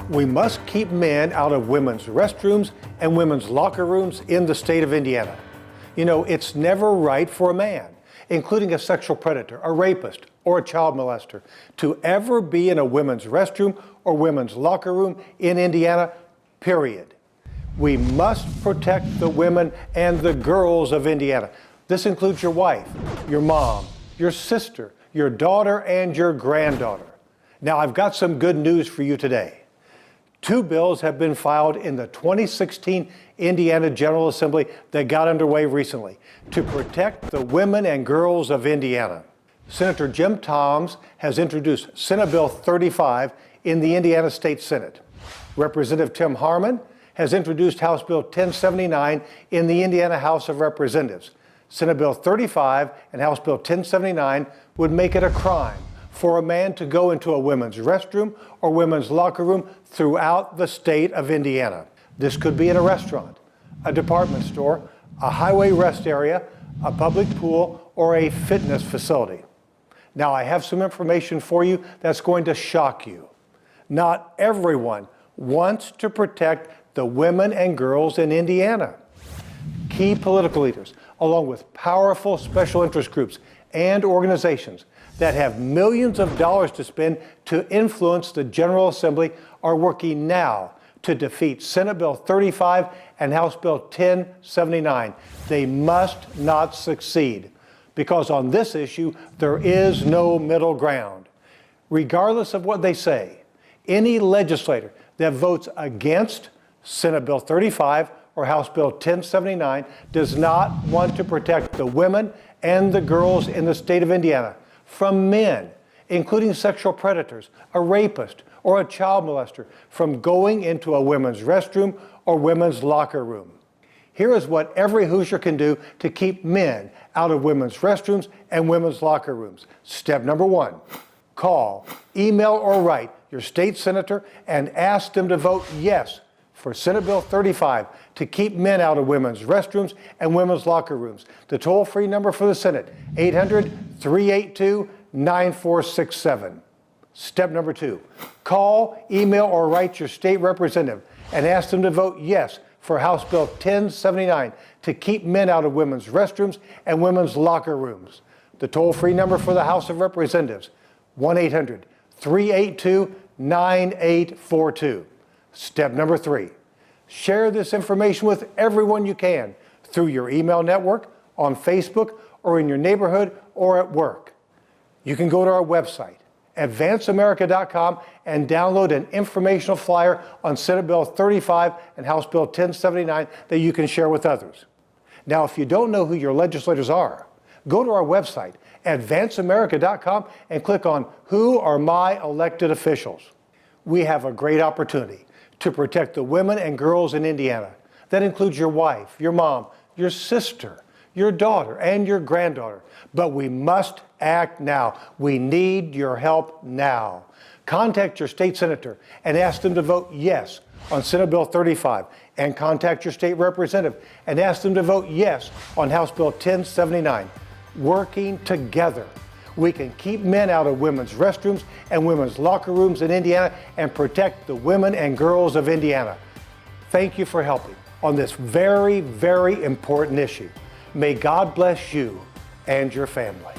We must keep men out of women's restrooms and women's locker rooms in the state of Indiana. You know, it's never right for a man, including a sexual predator, a rapist, or a child molester, to ever be in a women's restroom or women's locker room in Indiana, period. We must protect the women and the girls of Indiana. This includes your wife, your mom, your sister, your daughter, and your granddaughter. Now, I've got some good news for you today. 2 bills have been filed in the 2016 Indiana General Assembly that got underway recently to protect the women and girls of Indiana. Senator Jim Toms has introduced Senate Bill 35 in the Indiana State Senate. Representative Tim Harmon has introduced House Bill 1079 in the Indiana House of Representatives. Senate Bill 35 and House Bill 1079 would make it a crime for a man to go into a women's restroom or women's locker room throughout the state of Indiana. This could be in a restaurant, a department store, a highway rest area, a public pool, or a fitness facility. Now, I have some information for you that's going to shock you. Not everyone wants to protect the women and girls in Indiana. Key political leaders, along with powerful special interest groups and organizations that have millions of dollars to spend to influence the General Assembly, are working now to defeat Senate Bill 35 and House Bill 1079. They must not succeed, because on this issue, there is no middle ground. Regardless of what they say, any legislator that votes against Senate Bill 35 or House Bill 1079 does not want to protect the women and the girls in the state of Indiana from men, including sexual predators, a rapist, or a child molester, from going into a women's restroom or women's locker room. Here is what every Hoosier can do to keep men out of women's restrooms and women's locker rooms. Step number 1, call, email, or write your state senator and ask them to vote yes for Senate Bill 35 to keep men out of women's restrooms and women's locker rooms. The toll-free number for the Senate, 800-382-9467. Step number 2, call, email, or write your state representative and ask them to vote yes for House Bill 1079 to keep men out of women's restrooms and women's locker rooms. The toll-free number for the House of Representatives, 1-800-382-9842. Step number 3, share this information with everyone you can through your email network, on Facebook, or in your neighborhood or at work. You can go to our website, advanceamerica.com, and download an informational flyer on Senate Bill 35 and House Bill 1079 that you can share with others. Now, if you don't know who your legislators are, go to our website, advanceamerica.com, and click on Who Are My Elected Officials? We have a great opportunity to protect the women and girls in Indiana. That includes your wife, your mom, your sister, your daughter, and your granddaughter. But we must act now. We need your help now. Contact your state senator and ask them to vote yes on Senate Bill 35, and contact your state representative and ask them to vote yes on House Bill 1079. Working together, we can keep men out of women's restrooms and women's locker rooms in Indiana and protect the women and girls of Indiana. Thank you for helping on this very, very important issue. May God bless you and your family.